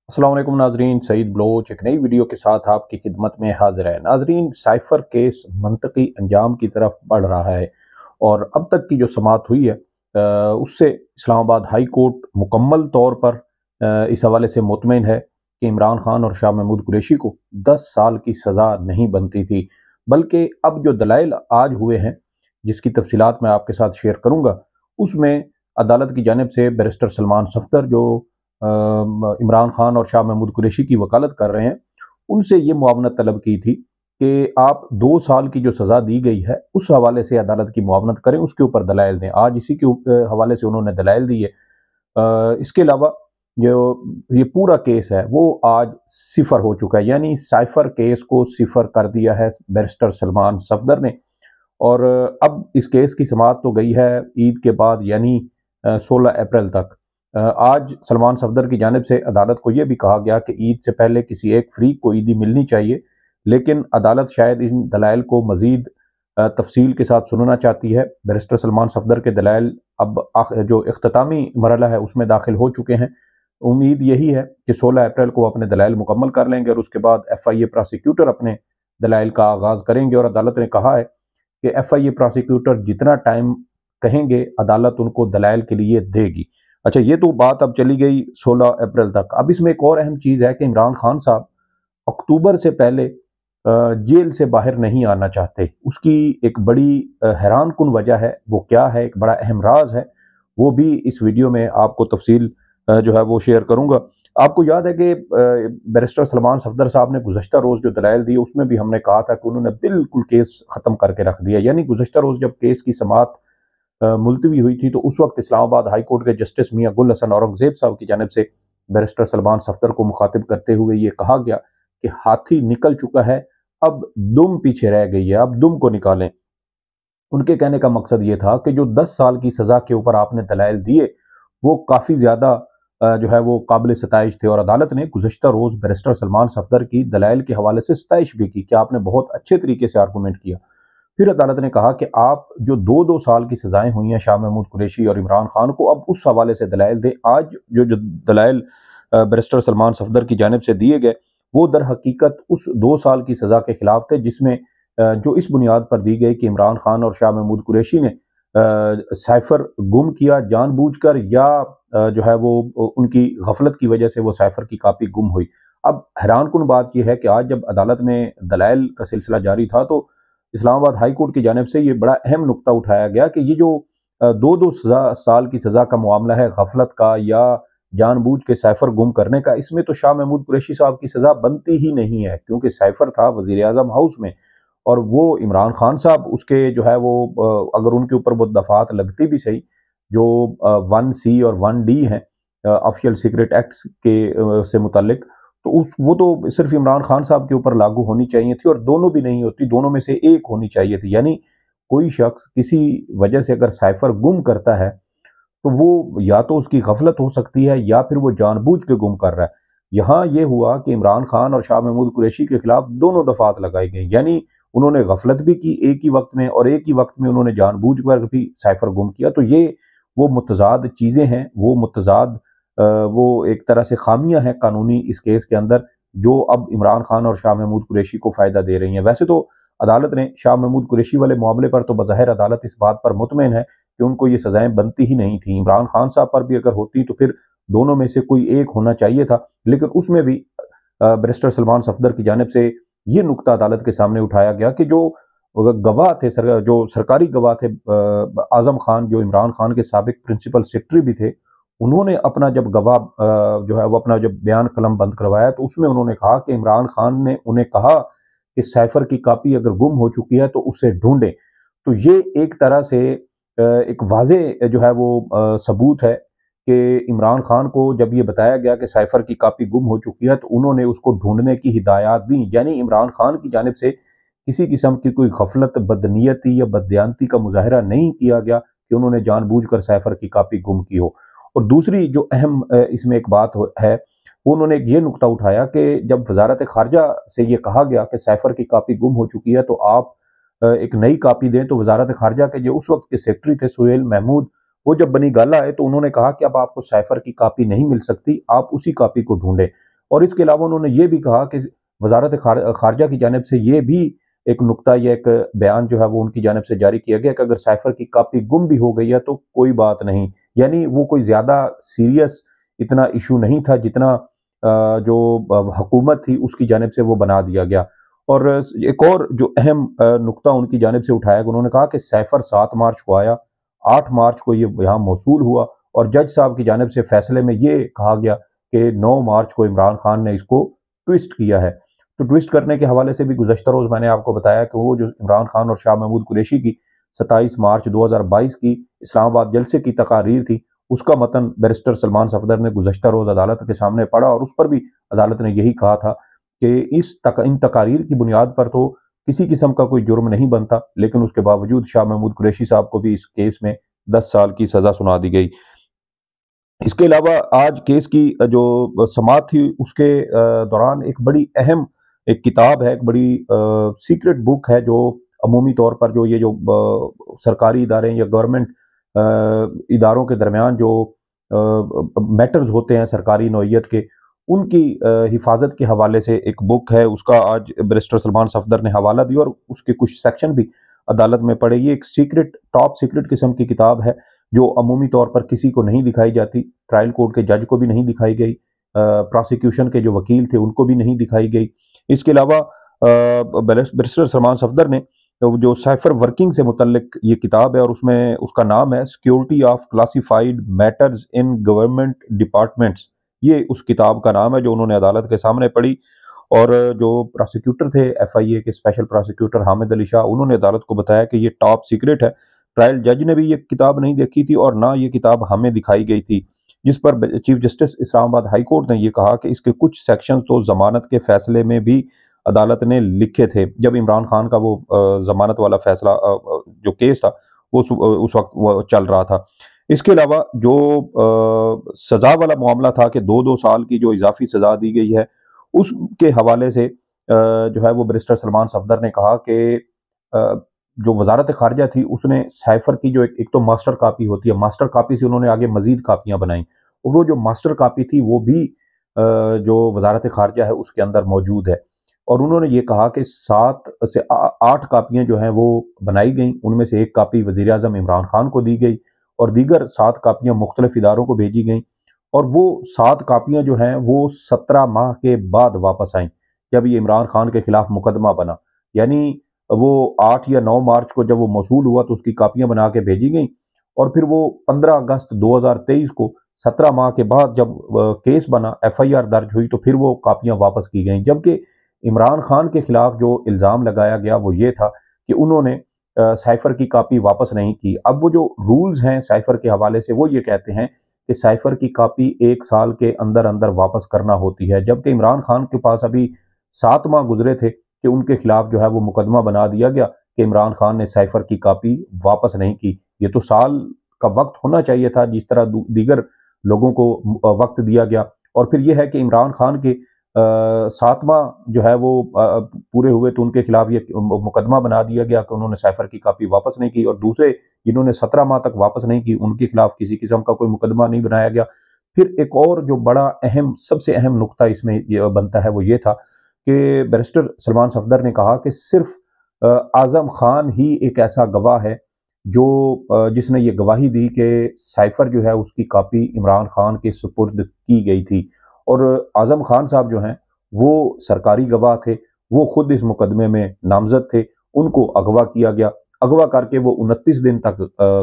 अस्सलाम वालेकुम नाजरीन, सईद बलोच एक नई वीडियो के साथ आपकी खिदमत में हाजिर है। नाजरीन, साइफर केस मंतकी अंजाम की तरफ बढ़ रहा है और अब तक की जो समाअत हुई है उससे इस्लामाबाद हाई कोर्ट मुकम्मल तौर पर इस हवाले से मुतमईन है कि इमरान खान और शाह महमूद कुरैशी को 10 साल की सज़ा नहीं बनती थी, बल्कि अब जो दलाइल आज हुए हैं जिसकी तफसीलात मैं आपके साथ शेयर करूँगा, उसमें अदालत की जानिब से बैरिस्टर सलमान सफदर जो इमरान खान और शाह महमूद कुरैशी की वकालत कर रहे हैं, उनसे ये मुआवनत तलब की थी कि आप 2 साल की जो सज़ा दी गई है उस हवाले से अदालत की मुआवनत करें, उसके ऊपर दलाइल दें। आज इसी के हवाले से उन्होंने दलाइल दी है। इसके अलावा जो ये पूरा केस है वो आज सिफर हो चुका है, यानी साइफर केस को सिफर कर दिया है बैरिस्टर सलमान सफदर ने। और अब इस केस की समाअत तो गई है ईद के बाद, यानी 16 अप्रैल तक। आज सलमान सफदर की जानिब से अदालत को यह भी कहा गया कि ईद से पहले किसी एक फरीक को ईदी मिलनी चाहिए, लेकिन अदालत शायद इन दलाइल को मज़ीद तफसील के साथ सुनना चाहती है। बैरिस्टर सलमान सफदर के दलाइल अब जो इख्तितामी मरहला है उसमें दाखिल हो चुके हैं। उम्मीद यही है कि 16 अप्रैल को अपने दलाइल मुकम्मल कर लेंगे और उसके बाद FIA प्रोसिक्यूटर अपने दलाइल का आगाज़ करेंगे। और अदालत ने कहा है कि FIA प्रोसिक्यूटर जितना टाइम कहेंगे अदालत उनको दलाइल के लिए देगी। अच्छा, ये तो बात अब चली गई 16 अप्रैल तक। अब इसमें एक और अहम चीज़ है कि इमरान खान साहब अक्टूबर से पहले जेल से बाहर नहीं आना चाहते। उसकी एक बड़ी हैरान कुन वजह है, वो क्या है, एक बड़ा अहम राज है, वो भी इस वीडियो में आपको तफसील जो है वो शेयर करूँगा। आपको याद है कि बैरिस्टर सलमान सफदर साहब ने गुज़श्ता रोज़ जो दलाइल दी उसमें भी हमने कहा था कि उन्होंने बिल्कुल केस ख़त्म करके रख दिया। यानी गुज़श्ता रोज़ जब केस की समाअत मुलतवी हुई थी तो उस वक्त इस्लामाबाद हाई कोर्ट के जस्टिस मियां गुल हसन औरंगजेब साहब की जानिब से बैरिस्टर सलमान सफदर को मुखातिब करते हुए ये कहा गया कि हाथी निकल चुका है, अब दुम पीछे रह गई है, अब दुम को निकालें। उनके कहने का मकसद ये था कि जो 10 साल की सज़ा के ऊपर आपने दलाइल दिए वो काफ़ी ज़्यादा जो है वो काबिल सताइश थे और अदालत ने गुज़श्ता रोज़ बैरिस्टर सलमान सफदर की दलाइल के हवाले से सताइश भी की कि आपने बहुत अच्छे तरीके से आर्गूमेंट किया। फिर अदालत ने कहा कि आप जो 2-2 साल की सजाएं हुई हैं शाह महमूद कुरैशी और इमरान खान को, अब उस हवाले से दलाइल दें। आज जो दलाइल बैरिस्टर सलमान सफदर की जानिब से दिए गए वो दर हकीकत उस 2 साल की सज़ा के खिलाफ थे, जिसमें जो इस बुनियाद पर दी गई कि इमरान खान और शाह महमूद कुरैशी ने साइफर गुम किया जानबूझकर, या जो है वो उनकी गफलत की वजह से वो साइफर की कापी गुम हुई। अब हैरान कुन बात यह है कि आज जब अदालत में दलाइल का सिलसिला जारी था तो इस्लामाबाद हाई कोर्ट की जानिब से ये बड़ा अहम नुक्ता उठाया गया कि ये जो 2-2 साल की सज़ा का मामला है गफलत का या जानबूझ के साइफर गुम करने का, इसमें तो शाह महमूद कुरैशी साहब की सज़ा बनती ही नहीं है, क्योंकि साइफर था वज़ीर आज़म हाउस में और वो इमरान खान साहब उसके जो है वो अगर उनके ऊपर वो दफात लगती भी सही जो 1C और 1D हैं ऑफिशियल सीक्रेट एक्ट्स के से मुतल्लिक, तो उस वो तो सिर्फ इमरान खान साहब के ऊपर लागू होनी चाहिए थी और दोनों भी नहीं होती, दोनों में से एक होनी चाहिए थी। यानी कोई शख्स किसी वजह से अगर साइफर गुम करता है तो वो या तो उसकी गफलत हो सकती है या फिर वो जानबूझ के गुम कर रहा है। यहाँ ये हुआ कि इमरान खान और शाह महमूद कुरैशी के खिलाफ दोनों दफात लगाई गई, यानी उन्होंने गफलत भी की एक ही वक्त में और एक ही वक्त में उन्होंने जानबूझ कर भी साइफर गुम किया। तो ये वो मुतजाद चीज़ें हैं, वो मुतजाद वो एक तरह से खामियां हैं कानूनी इस केस के अंदर, जो अब इमरान खान और शाह महमूद कुरैशी को फ़ायदा दे रही हैं। वैसे तो अदालत ने शाह महमूद कुरैशी वाले मामले पर तो बज़ाहिर अदालत इस बात पर मुतमईन है कि उनको ये सज़ाएं बनती ही नहीं थी। इमरान खान साहब पर भी अगर होती तो फिर दोनों में से कोई एक होना चाहिए था, लेकिन उसमें भी बैरिस्टर सलमान सफदर की जानिब से ये नुकता अदालत के सामने उठाया गया कि जो गवाह थे, जो सरकारी गवाह थे, आज़म खान जो इमरान खान के साबिक प्रिंसिपल सेक्रेटरी भी थे, उन्होंने अपना जब गवाह जो है वो अपना जब बयान कलम बंद करवाया तो उसमें उन्होंने कहा कि इमरान खान ने उन्हें कहा कि साइफर की कापी अगर गुम हो चुकी है तो उसे ढूंढें। तो ये एक तरह से एक वाज़े जो है वो सबूत है कि इमरान खान को जब ये बताया गया कि साइफर की कापी गुम हो चुकी है तो उन्होंने उसको ढूंढने की हिदायत दी। यानी इमरान खान की जानिब से किसी किस्म की कोई गफलत, बदनीयती या बददियानती का मुजाहरा नहीं किया गया कि उन्होंने जानबूझकर साइफर की कापी गुम की हो। और दूसरी जो अहम इसमें एक बात है वो उन्होंने ये नुकता उठाया कि जब वजारत खारजा से ये कहा गया कि साइफर की कापी गुम हो चुकी है तो आप एक नई कापी दें, तो वजारत खारजा के जो उस वक्त के सेक्रेटरी थे सुहेल महमूद, वो जब बनी गाला आए तो उन्होंने कहा कि अब आपको साइफर की कापी नहीं मिल सकती, आप उसी कापी को ढूंढें। اور اس کے علاوہ انہوں نے یہ بھی کہا کہ وزارت خارجہ کی جانب سے یہ بھی ایک نقطہ یا ایک بیان جو ہے وہ ان کی جانب سے جاری کیا گیا کہ اگر سائفر کی کاپی گم بھی ہو گئی ہے تو کوئی بات نہیں، یعنی وہ کوئی زیادہ سیریس اتنا ایشو نہیں تھا جتنا جو حکومت تھی اس کی جانب سے وہ بنا دیا گیا۔ اور ایک اور جو اہم نقطہ ان کی جانب سے اٹھایا گیا، انہوں نے کہا کہ سائفر 7 مارچ کو آیا، 8 مارچ کو یہ یہاں موصول ہوا، اور جج صاحب کی جانب سے فیصلے میں یہ کہا گیا کہ 9 مارچ کو عمران خان نے اس کو ٹویسٹ کیا ہے۔ تو ٹویسٹ کرنے کے حوالے سے بھی گزشتہ روز میں نے آپ کو بتایا کہ وہ جو عمران خان اور شاہ محمود قریشی کی 27 مارچ 2022 کی اسلام آباد جلسے کی تقاریر تھی، اس کا متن بیرسٹر سلمان صفدر نے گزشتہ روز عدالت کے سامنے پڑھا، اور اس پر بھی عدالت نے یہی کہا تھا کہ ان تقاریر کی بنیاد پر تو کسی قسم کا کوئی جرم نہیں بنتا، لیکن اس کے باوجود شاہ محمود قریشی صاحب کو بھی اس کیس میں 10 سال کی سزا سنا دی گئی۔ اس کے علاوہ آج کیس کی جو سماعت تھی اس کے دوران ایک بڑی اہم ایک کتاب ہے، ایک بڑی سیکرٹ بک ہے جو عمومی طور پر جو یہ جو سرکاری ادارے یا گورنمنٹ اداروں کے درمیان جو میٹرز ہوتے ہیں سرکاری نوعیت کے، ان کی حفاظت کے حوالے سے ایک بک ہے، اس کا آج بیرسٹر سلمان صفدر نے حوالہ دیا اور اس کے کچھ سیکشن بھی عدالت میں پڑھے۔ یہ ایک سیکرٹ ٹاپ سیکرٹ قسم کی کتاب ہے جو عمومی طور پر کسی کو نہیں دکھائی جاتی، ٹرائل کورٹ کے جج کو بھی نہیں دکھائی گئی، پراسیکیوشن کے جو وکیل تھے ان کو بھی نہیں دکھائی گئی۔ اس کے علاوہ بیرسٹر سلمان صفدر نے جو سائفر ورکنگ سے متعلق یہ کتاب ہے، اور اس میں اس کا نام ہے security of classified matters in government departments, یہ اس کتاب کا نام ہے جو انہوں نے عدالت کے سامنے پڑھی۔ اور جو پراسیکیوٹر تھے ایف آئی اے کے اسپیشل پراسیکیوٹر حامد علی شاہ، انہوں نے عدالت کو بتایا کہ یہ ٹاپ سیکرٹ ہے، ٹرائل جج نے بھی یہ کتاب نہیں دیکھی تھی اور نہ یہ کتاب ہمیں دکھائی گئی تھی، جس پر چیف جسٹس اسلام آباد ہائی کورٹ نے یہ کہا کہ اس کے کچھ سیکشنز تو ضمانت کے فیصلے میں بھی عدالت نے لکھے تھے، جب عمران خان کا وہ ضمانت والا فیصلہ جو کیس تھا وہ اس وقت وہ چل رہا تھا۔ اس کے علاوہ جو سزا والا معاملہ تھا کہ 2 سال کی جو اضافی سزا دی گئی ہے، اس کے حوالے سے جو ہے وہ بیرسٹر سلمان صفدر نے کہا کہ جو وزارت خارجہ تھی اس نے سائفر کی جو ایک تو ماسٹر کاپی ہوتی ہے، ماسٹر کاپی سے انہوں نے آگے مزید کاپیاں بنائیں، اور وہ جو ماسٹر کاپی تھی وہ بھی جو وزارت خارجہ ہے اس کے اندر موجود ہے، اور انہوں نے یہ کہا کہ 7 سے 8 کاپیاں جو ہیں وہ بنائی گئیں، ان میں سے ایک کاپی وزیر اعظم عمران خان کو دی گئی اور دیگر 7 کاپیاں مختلف اداروں کو بھیجی گئیں، اور وہ 7 کاپیاں جو ہیں وہ 17 ماہ کے بعد واپس آئیں جب یہ عمران خان کے خلاف مقدمہ بنا، یعنی وہ 8 یا 9 مارچ کو جب وہ موصول ہوا تو اس کی کاپیاں بنا کے بھیجی گئیں، اور پھر وہ 15 اگست 2023 کو 17 ماہ کے بعد جب کیس بنا، ایف آئی آر درج ہوئی، تو پھر وہ کاپیاں واپس کی گئیں، جبکہ عمران خان کے خلاف جو الزام لگایا گیا وہ یہ تھا کہ انہوں نے سائفر کی کاپی واپس نہیں کی۔ اب وہ جو رولز ہیں سائفر کے حوالے سے وہ یہ کہتے ہیں کہ سائفر کی کاپی 1 سال کے اندر اندر واپس کرنا ہوتی ہے، جبکہ عمران خان کے پاس ابھی 7 ماہ گزرے تھے کہ ان کے خلاف جو ہے وہ مقدمہ بنا دیا گیا کہ عمران خان نے سائفر کی کاپی واپس نہیں کی۔ یہ تو سال کا وقت ہونا چاہیے تھا جس طرح دیگر لوگوں کو وقت دیا گیا، اور پھر یہ ہے کہ عمران خان کے 7 ماہ جو ہے وہ پورے ہوئے تو ان کے خلاف یہ مقدمہ بنا دیا گیا کہ انہوں نے سائفر کی کاپی واپس نہیں کی، اور دوسرے جنہوں نے 17 ماہ تک واپس نہیں کی ان کے خلاف کسی قسم کا کوئی مقدمہ نہیں بنایا گیا۔ پھر ایک اور جو بڑا اہم سب سے اہم نقطہ اس میں بنتا ہے وہ یہ تھا کہ بیرسٹر سلمان صفدر نے کہا کہ صرف اعظم خان ہی ایک ایسا گواہ ہے جو جس نے یہ گواہی دی کہ سائفر جو ہے اس کی کاپی عمران خان کے سپرد کی گئی تھی، اور اعظم خان صاحب جو ہیں وہ سرکاری گواہ تھے، وہ خود اس مقدمے میں نامزد تھے، ان کو اغوا کیا گیا، اغوا کر کے وہ 29 دن تک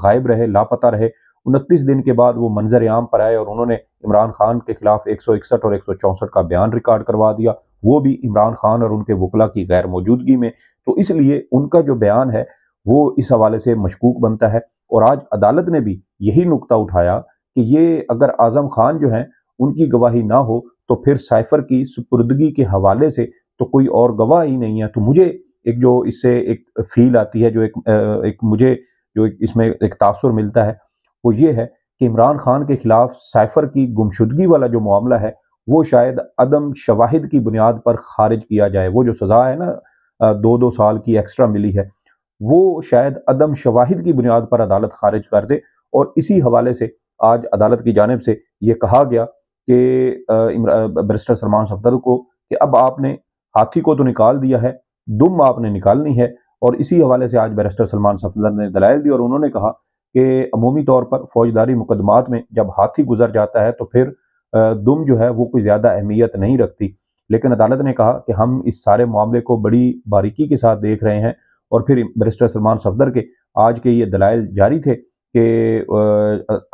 غائب رہے، لاپتہ رہے۔ 29 دن کے بعد وہ منظر عام پر آئے اور انہوں نے عمران خان کے خلاف 161 اور 164 کا بیان ریکارڈ کروا دیا، وہ بھی عمران خان اور ان کے وکلا کی غیر موجودگی میں، تو اس لیے ان کا جو بیان ہے وہ اس حوالے سے مشکوک بنتا ہے۔ اور آج عدالت نے بھی یہی نقطہ اٹھایا کہ یہ اگر اعظم خان جو ہیں ان کی گواہی نہ ہو تو پھر سائفر کی سپردگی کے حوالے سے تو کوئی اور گواہ ہی نہیں ہے۔ تو مجھے ایک جو اس سے ایک فیل آتی ہے، جو ایک مجھے جو اس میں ایک تاثر ملتا ہے وہ یہ ہے کہ عمران خان کے خلاف سائفر کی گمشدگی والا جو معاملہ ہے وہ شاید عدم شواہد کی بنیاد پر خارج کیا جائے، وہ جو سزا ہے نا 2 سال کی ایکسٹرا ملی ہے، وہ شاید عدم شواہد کی بنیاد پر عدالت خارج کر دے، اور اسی حوالے سے آج عدالت کی جانب سے یہ کہا گیا کہ बैरिस्टर सलमान सफदर को कि अब आपने हाथी को तो निकाल दिया है, दुम आपने निकालनी है। और इसी हवाले से आज बैरिस्टर सलमान सफदर ने दलाइल दी और उन्होंने कहा कि अमूमी तौर पर फौजदारी मुकदमात में जब हाथी गुजर जाता है तो फिर दुम जो है वो कोई ज़्यादा अहमियत नहीं रखती, लेकिन अदालत ने कहा कि हम इस सारे मामले को बड़ी बारीकी के साथ देख रहे हैं। और फिर बैरिस्टर सलमान सफदर के आज के ये दलाइल जारी थे कि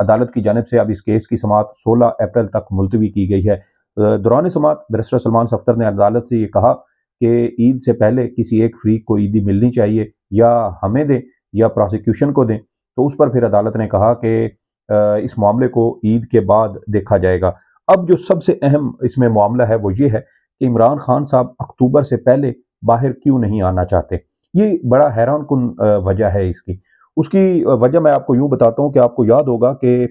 अदालत की जानिब से अब इस केस की समाअत 16 अप्रैल तक मुलतवी की गई है। दौरान समाअत बैरिस्टर सलमान सफदर ने अदालत से ये कहा कि ईद से पहले किसी एक फरीक को ईदी मिलनी चाहिए, या हमें दें या प्रोसिक्यूशन को दें। तो उस पर फिर अदालत ने कहा कि इस मामले को ईद के बाद देखा जाएगा। अब जो सबसे अहम इसमें मामला है वो ये है कि इमरान खान साहब अक्टूबर से पहले बाहर क्यों नहीं आना चाहते। ये बड़ा हैरान कुन वजह है इसकी। उसकी वजह मैं आपको यूँ बताता हूँ कि आपको याद होगा कि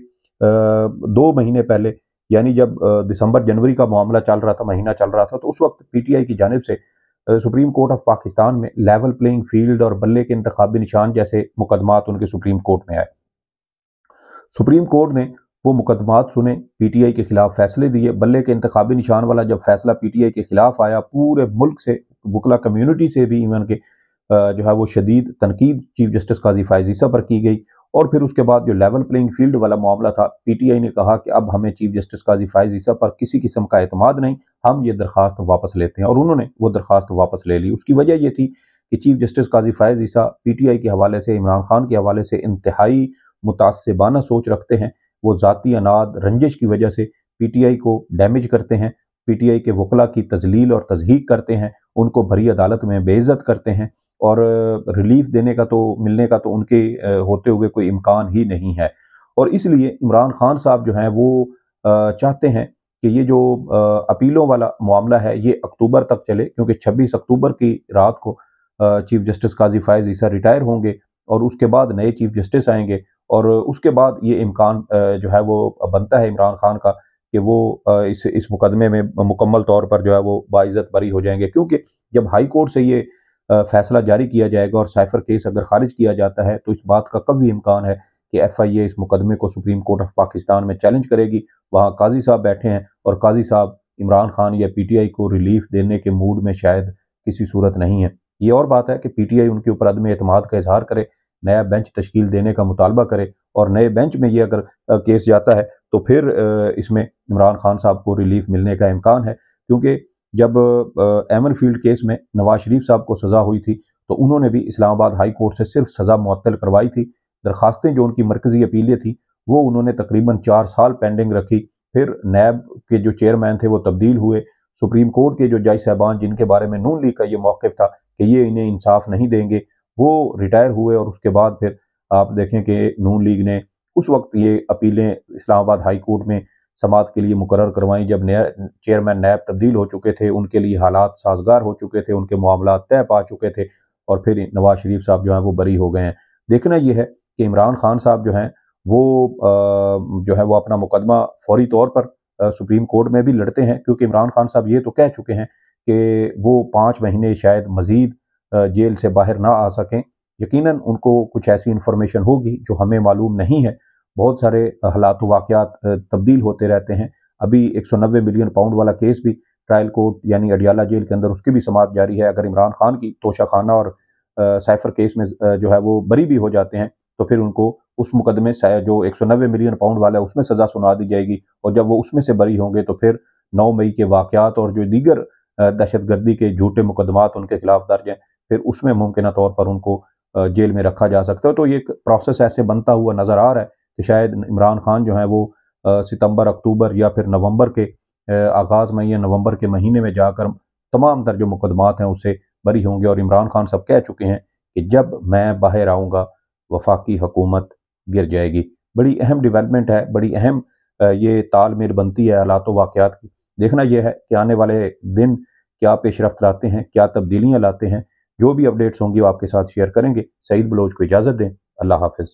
2 महीने पहले, यानी जब दिसंबर जनवरी का मामला चल रहा था, महीना चल रहा था, तो उस वक्त पीटीआई की जानिब से सुप्रीम कोर्ट ऑफ पाकिस्तान में लेवल प्लेइंग फील्ड और बल्ले के इंतखाबी निशान जैसे मुकदमात उनके सुप्रीम कोर्ट में आए। सुप्रीम कोर्ट ने वो मुकदमात सुने, पीटीआई के खिलाफ फैसले दिए। बल्ले के इंतखाबी निशान वाला जब फैसला पीटीआई के खिलाफ आया, पूरे मुल्क से, वकला कम्यूनिटी से भी इवन के जो है वो शदीद तनकीद चीफ जस्टिस काजी फायज ईसा पर की गई। और फिर उसके बाद जो लेवल प्लेइंग फील्ड वाला मामला था, पीटीआई ने कहा कि अब हमें चीफ जस्टिस काजी फायज ईसा पर किसी किस्म का एतमाद नहीं, हम ये दरख्वास्त वापस लेते हैं। और उन्होंने वो दरख्वास्त वापस ले ली। उसकी वजह ये थी कि चीफ जस्टिस काजी फायज ईसा पीटीआई के हवाले से, इमरान खान के हवाले से इंतहाई मुतासिबाना सोच रखते हैं। वो ज़ाती अनाद रंजिश की वजह से पीटीआई को डैमेज करते हैं, पीटीआई के वकला की तजलील और तजहीक करते हैं, उनको भरी अदालत में बेइज्जत करते हैं। और रिलीफ देने का तो, मिलने का तो उनके होते हुए कोई इम्कान ही नहीं है। और इसलिए इमरान खान साहब जो हैं वो चाहते हैं कि ये जो अपीलों वाला मामला है ये अक्टूबर तक चले, क्योंकि 26 अक्टूबर की रात को चीफ जस्टिस काजी फायज ईसा रिटायर होंगे और उसके बाद नए चीफ जस्टिस आएंगे। और उसके बाद ये इम्कान जो है वो बनता है इमरान खान का कि वो इस मुकदमे में मुकम्मल तौर पर जो है वो बाइज्जत बरी हो जाएंगे। क्योंकि जब हाई कोर्ट से ये फैसला जारी किया जाएगा और साइफर केस अगर खारिज किया जाता है तो इस बात का कभी इम्कान है कि एफआईए इस मुकदमे को सुप्रीम कोर्ट ऑफ पाकिस्तान में चैलेंज करेगी। वहाँ काजी साहब बैठे हैं और काजी साहब इमरान खान या पीटीआई को रिलीफ देने के मूड में शायद किसी सूरत नहीं है। ये और बात है कि पीटीआई उनके ऊपर अदम एतमाद का इजहार करे, नया बेंच तश्कील देने का मुतालबा करे, और नए बेंच में ये अगर केस जाता है तो फिर इसमें इमरान खान साहब को रिलीफ मिलने का इम्कान है। क्योंकि जब एमन फील्ड केस में नवाज शरीफ साहब को सज़ा हुई थी तो उन्होंने भी इस्लामाबाद हाई कोर्ट से सिर्फ सज़ा मुअत्तल करवाई थी। दरखास्तें जो उनकी मरकज़ी अपीलें थी वो उन्होंने तकरीबन 4 साल पेंडिंग रखी। फिर नैब के जो चेयरमैन थे वो तब्दील हुए। सुप्रीम कोर्ट के जो जज साहबान जिनके बारे में नून लीग का ये मौक़िफ़ था कि ये इन्हें इंसाफ नहीं देंगे, वो रिटायर हुए। और उसके बाद फिर आप देखें कि नून लीग ने उस वक्त ये अपीलें इस्लामाबाद हाई कोर्ट में समाअत के लिए मुकर्रर करवाई जब नया चेयरमैन नैब तब्दील हो चुके थे, उनके लिए हालात साजगार हो चुके थे, उनके मामला तय पा चुके थे, और फिर नवाज शरीफ साहब जो हैं वो बरी हो गए हैं। देखना ये है कि इमरान खान साहब जो हैं वो जो है वो अपना मुकदमा फौरी तौर पर सुप्रीम कोर्ट में भी लड़ते हैं, क्योंकि इमरान खान साहब ये तो कह चुके हैं कि वो 5 महीने शायद मज़ीद जेल से बाहर ना आ सकें। यकीनन उनको कुछ ऐसी इन्फॉर्मेशन होगी जो हमें मालूम नहीं है। बहुत सारे हालात वाक़यात तब्दील होते रहते हैं। अभी 190 मिलियन पाउंड वाला केस भी ट्रायल कोर्ट यानी अडियाला जेल के अंदर उसकी भी समाअत जारी है। अगर इमरान खान की तोशाखाना और साइफर केस में जो है वो बरी भी हो जाते हैं तो फिर उनको उस मुकदमे से जो 190 मिलियन पाउंड वाला है उसमें सज़ा सुना दी जाएगी। और जब वो उसमें से बरी होंगे तो फिर 9 मई के वाक़यात और जो दीगर दहशतगर्दी के झूठे मुकदमात उनके खिलाफ दर्ज हैं, फिर उसमें मुमकिन तौर पर उनको जेल में रखा जा सकता है। तो ये एक प्रोसेस ऐसे बनता हुआ नज़र आ रहा है कि शायद इमरान खान जो है वो सितंबर, अक्टूबर या फिर नवंबर के आगाज़ में या नवंबर के महीने में जाकर तमाम तर जो मुकदमात हैं उससे बरी होंगे। और इमरान खान सब कह चुके हैं कि जब मैं बाहर आऊँगा वफाकी हुकूमत गिर जाएगी। बड़ी अहम डेवलपमेंट है, बड़ी अहम ये तालमेल बनती है हालात व वाक़यात की। देखना यह है कि आने वाले दिन क्या पेशरफ्त लाते हैं, क्या तब्दीलियाँ लाते हैं। जो भी अपडेट्स होंगी वो आपके साथ शेयर करेंगे। सईद बलोच को इजाज़त दें। अल्लाह हाफ़िज़।